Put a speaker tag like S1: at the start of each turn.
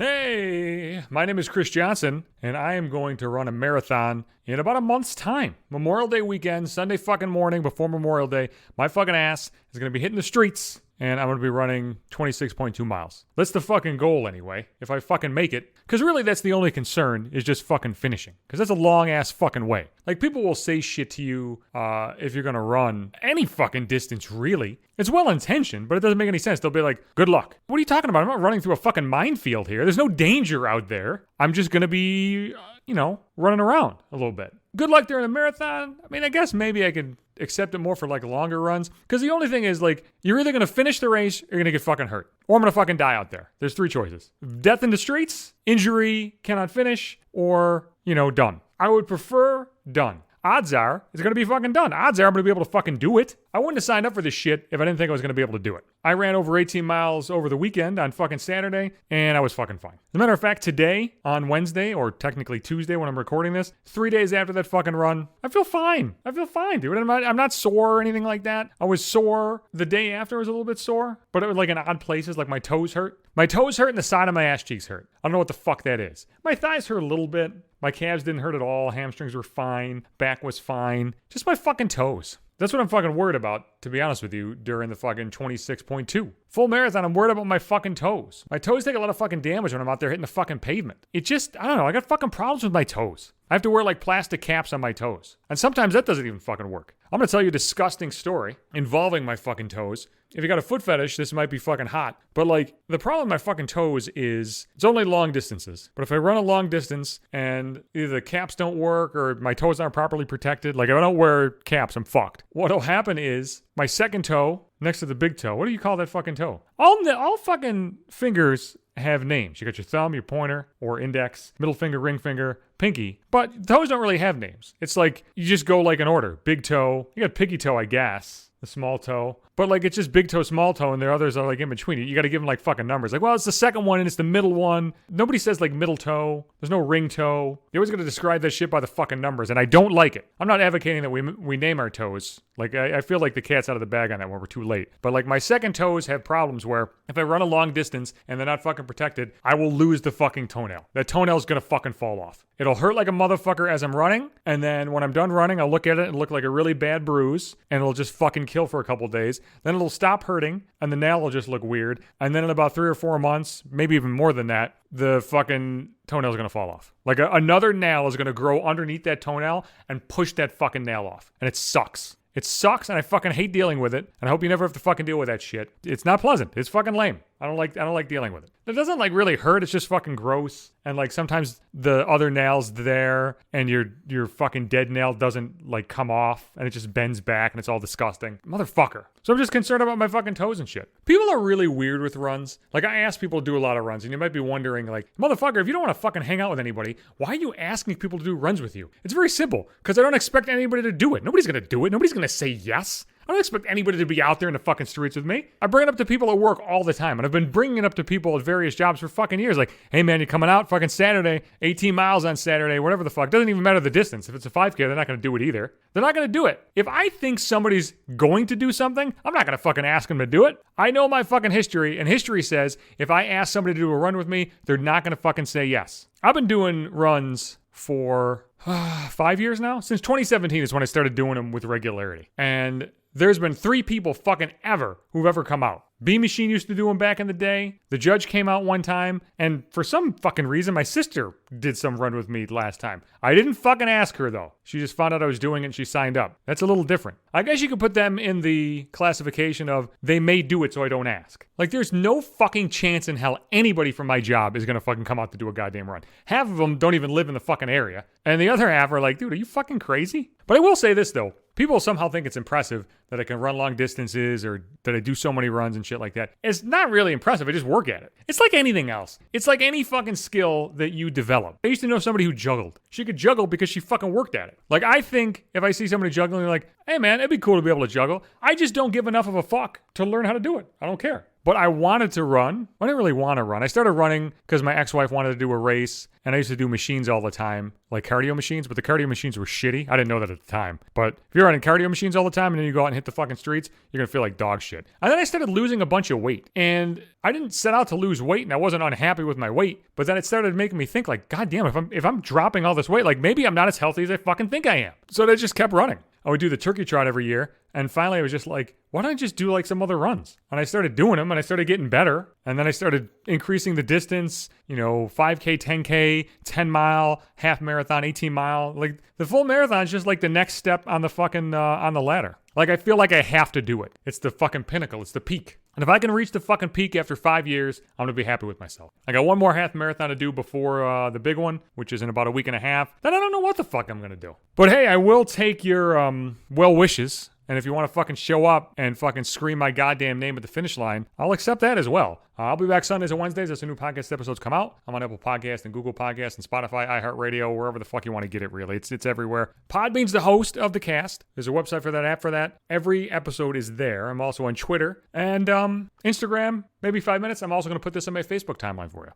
S1: Hey, my name is Chris Johnson, and I am going to run a marathon in about a month's time. Memorial Day weekend, Sunday fucking morning before Memorial Day, my fucking ass is going to be hitting the streets, and I'm going to be running 26.2 miles. That's the fucking goal anyway, if I fucking make it. Because really that's the only concern, is just fucking finishing. Because that's a long ass fucking way. Like, people will say shit to you if you're going to run any fucking distance, really. It's well intentioned, but it doesn't make any sense. They'll be like, good luck. What are you talking about? I'm not running through a fucking minefield here. There's no danger out there. I'm just going to be, running around a little bit. Good luck during a marathon. I mean, I guess maybe I could accept it more for like longer runs. Because the only thing is, like, you're either going to finish the race or you're going to get fucking hurt. Or I'm going to fucking die out there. There's three choices. Death in the streets, injury, cannot finish, or, done. I would prefer done. Odds are it's going to be fucking done. Odds are I'm going to be able to fucking do it. I wouldn't have signed up for this shit if I didn't think I was going to be able to do it. I ran over 18 miles over the weekend on fucking Saturday, and I was fucking fine. As a matter of fact, today, on Wednesday, or technically Tuesday when I'm recording this, 3 days after that fucking run, I feel fine. Dude. I'm not sore or anything like that. I was sore the day after. I was a little bit sore, but it was like in odd places, like my toes hurt. My toes hurt and the side of my ass cheeks hurt. I don't know what the fuck that is. My thighs hurt a little bit. My calves didn't hurt at all. Hamstrings were fine. Back was fine. Just my fucking toes. That's what I'm fucking worried about, to be honest with you, during the fucking 26.2. Full marathon, I'm worried about my fucking toes. My toes take a lot of fucking damage when I'm out there hitting the fucking pavement. I don't know, I got fucking problems with my toes. I have to wear like plastic caps on my toes. And sometimes that doesn't even fucking work. I'm gonna tell you a disgusting story involving my fucking toes. If you got a foot fetish, this might be fucking hot. But like, the problem with my fucking toes is it's only long distances. But if I run a long distance and either the caps don't work or my toes aren't properly protected, like if I don't wear caps, I'm fucked. What'll happen is my second toe next to the big toe. What do you call that fucking toe? All fucking fingers have names. You got your thumb, your pointer, or index, middle finger, ring finger, pinky. But toes don't really have names. It's like you just go like an order. Big toe. You got pinky toe, I guess. The small toe. But like it's just big toe, small toe, and the others are like in between. You got to give them like fucking numbers. Like, well, it's the second one and it's the middle one. Nobody says like middle toe. There's no ring toe. You're always going to describe that shit by the fucking numbers, and I don't like it. I'm not advocating that we name our toes. Like, I feel like the cat's out of the bag on that one. We're too late. But like my second toes have problems where if I run a long distance and they're not fucking protected, I will lose the fucking toenail. That toenail's going to fucking fall off. It'll hurt like a motherfucker as I'm running, and then when I'm done running, I'll look at it and look like a really bad bruise, and it'll just fucking kill for a couple days. Then it'll stop hurting, and the nail will just look weird. And then in about 3 or 4 months, maybe even more than that, the fucking toenail's gonna fall off. Like another nail is gonna grow underneath that toenail and push that fucking nail off. And it sucks. It sucks, and I fucking hate dealing with it. And I hope you never have to fucking deal with that shit. It's not pleasant. It's fucking lame. I don't like dealing with it. It doesn't like really hurt. It's just fucking gross. And like sometimes the other nail's there and your fucking dead nail doesn't like come off and it just bends back and it's all disgusting. Motherfucker. So I'm just concerned about my fucking toes and shit. People are really weird with runs. Like, I ask people to do a lot of runs, and you might be wondering, like, motherfucker, if you don't want to fucking hang out with anybody, why are you asking people to do runs with you? It's very simple, because I don't expect anybody to do it. Nobody's going to do it. Nobody's going to say yes. I don't expect anybody to be out there in the fucking streets with me. I bring it up to people at work all the time, and I've been bringing it up to people at various jobs for fucking years. Like, hey man, you coming out fucking Saturday, 18 miles on Saturday, whatever the fuck. Doesn't even matter the distance. If it's a 5K, they're not going to do it either. They're not going to do it. If I think somebody's going to do something, I'm not going to fucking ask them to do it. I know my fucking history, and history says if I ask somebody to do a run with me, they're not going to fucking say yes. I've been doing runs for 5 years now. Since 2017 is when I started doing them with regularity. And there's been 3 people fucking ever who've ever come out. Beam Machine used to do them back in the day. The Judge came out one time. And for some fucking reason, my sister did some run with me last time. I didn't fucking ask her, though. She just found out I was doing it and she signed up. That's a little different. I guess you could put them in the classification of they may do it so I don't ask. Like, there's no fucking chance in hell anybody from my job is going to fucking come out to do a goddamn run. Half of them don't even live in the fucking area. And the other half are like, dude, are you fucking crazy? But I will say this, though. People somehow think it's impressive that I can run long distances or that I do so many runs and shit like that. It's not really impressive. I just work at it. It's like anything else. It's like any fucking skill that you develop. I used to know somebody who juggled. She could juggle because she fucking worked at it. Like, I think if I see somebody juggling, like, hey man, it'd be cool to be able to juggle. I just don't give enough of a fuck to learn how to do it. I don't care. but I wanted to run. I didn't really want to run. I started running because my ex-wife wanted to do a race, and I used to do machines all the time, like cardio machines, but the cardio machines were shitty. I didn't know that at the time. But if you're running cardio machines all the time and then you go out and hit the fucking streets, you're going to feel like dog shit. And then I started losing a bunch of weight. And I didn't set out to lose weight, and I wasn't unhappy with my weight, but then it started making me think like, God damn, if I'm dropping all this weight, like maybe I'm not as healthy as I fucking think I am. So I just kept running. I would do the turkey trot every year. And finally, I was just like, why don't I just do like some other runs? And I started doing them and I started getting better. And then I started increasing the distance, 5K, 10K, 10 mile, half marathon, 18 mile. Like the full marathon is just like the next step on the fucking, on the ladder. Like I feel like I have to do it. It's the fucking pinnacle. It's the peak. And if I can reach the fucking peak after 5 years, I'm going to be happy with myself. I got one more half marathon to do before the big one, which is in about a week and a half. Then I don't know what the fuck I'm going to do. But hey, I will take your well wishes. And if you want to fucking show up and fucking scream my goddamn name at the finish line, I'll accept that as well. I'll be back Sundays and Wednesdays as the new podcast episodes come out. I'm on Apple Podcasts and Google Podcasts and Spotify, iHeartRadio, wherever the fuck you want to get it, really. It's everywhere. Podbean's the host of the cast. There's a website for that, app for that. Every episode is there. I'm also on Twitter and Instagram, maybe 5 minutes. I'm also going to put this on my Facebook timeline for you.